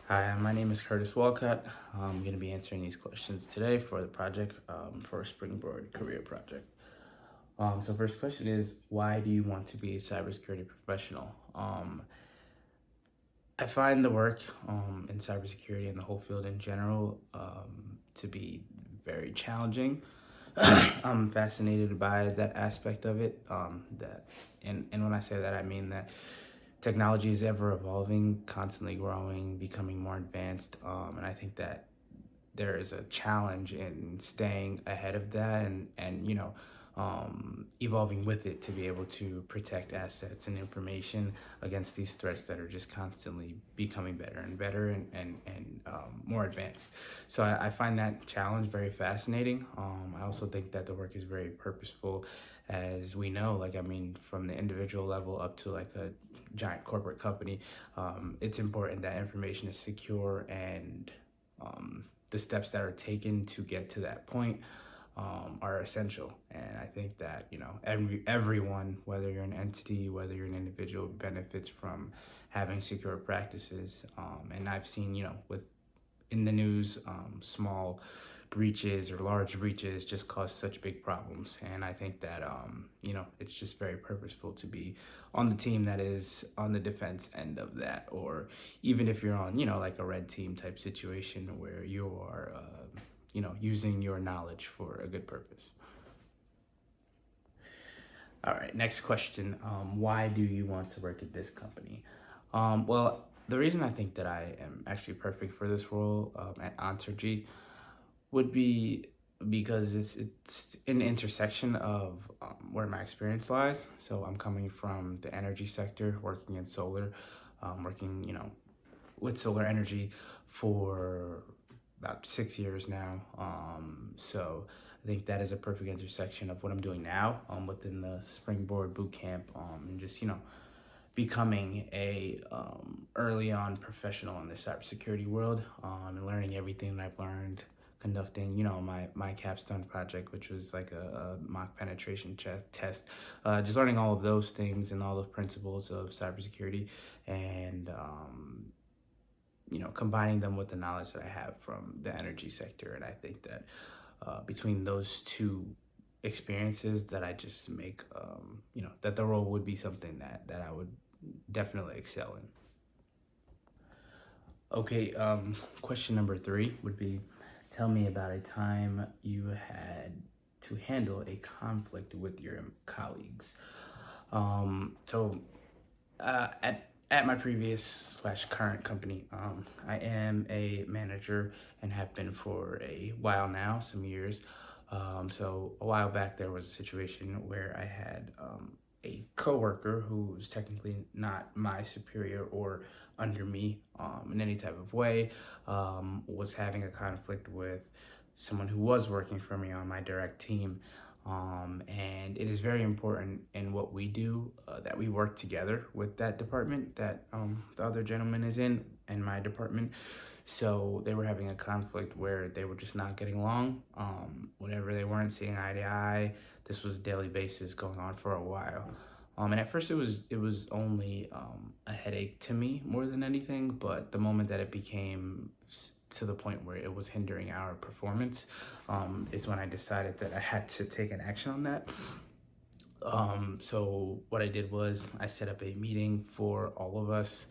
Hi, my name is Curtis Walcott. I'm going to be answering these questions today for the project, for a Springboard career project. So first question is, why do you want to be a cybersecurity professional? I find the work in cybersecurity and the whole field in general to be very challenging. I'm fascinated by that aspect of it. And when I say that, I mean that technology is ever evolving, constantly growing, becoming more advanced, and I think that there is a challenge in staying ahead of that and evolving with it to be able to protect assets and information against these threats that are just constantly becoming better and better and more advanced. So I find that challenge very fascinating. I also think that the work is very purposeful, as we know, from the individual level up to like a giant corporate company. It's important that information is secure and the steps that are taken to get to that point are essential. And I think that, everyone, whether you're an entity, whether you're an individual, benefits from having secure practices. And I've seen, in the news, small breaches or large breaches just cause such big problems. And I think that, it's just very purposeful to be on the team that is on the defense end of that. Or even if you're on, like a red team type situation where you are, using your knowledge for a good purpose. All right, next question. Why do you want to work at this company? Well, the reason I think that I am actually perfect for this role at Entergy would be because it's an intersection of where my experience lies. So I'm coming from the energy sector, working in solar, working with solar energy for about 6 years now. So I think that is a perfect intersection of what I'm doing now within the Springboard bootcamp and just becoming a early on professional in the cybersecurity world and learning everything that I've learned conducting my capstone project, which was like a mock penetration test, just learning all of those things and all the principles of cybersecurity and combining them with the knowledge that I have from the energy sector. And I think that between those two experiences that I just make, that the role would be something that I would definitely excel in. Okay, question number 3 would be, tell me about a time you had to handle a conflict with your colleagues. At my previous slash current company, I am a manager and have been for a while now, some years. So a while back there was a situation where I had a coworker who was technically not my superior or under me in any type of way, was having a conflict with someone who was working for me on my direct team. And it is very important in what we do that we work together with that department that the other gentleman is in and my department. So they were having a conflict where they were just not getting along. Whenever they weren't seeing eye to eye, this was daily basis going on for a while. And at first it was only a headache to me more than anything, but the moment that it became to the point where it was hindering our performance is when I decided that I had to take an action on that. So what I did was I set up a meeting for all of us,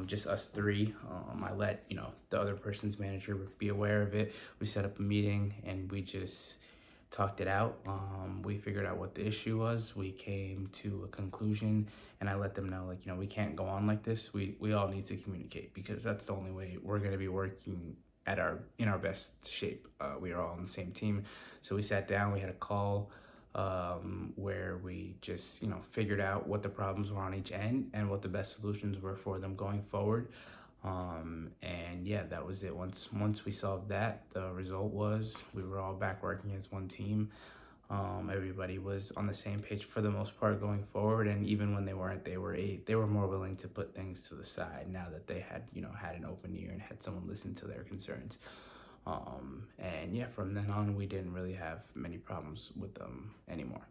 just us three. I let the other person's manager be aware of it. We set up a meeting and we just talked it out. We figured out what the issue was. We came to a conclusion, and I let them know, we can't go on like this. We all need to communicate because that's the only way we're going to be working in our best shape. We are all on the same team. So we sat down, we had a call where we just, figured out what the problems were on each end and what the best solutions were for them going forward. And yeah, that was it. Once we solved that, the result was we were all back working as one team. Everybody was on the same page for the most part going forward, and even when they weren't, they were more willing to put things to the side now that they had had an open ear and had someone listen to their concerns. And yeah, from then on, we didn't really have many problems with them anymore.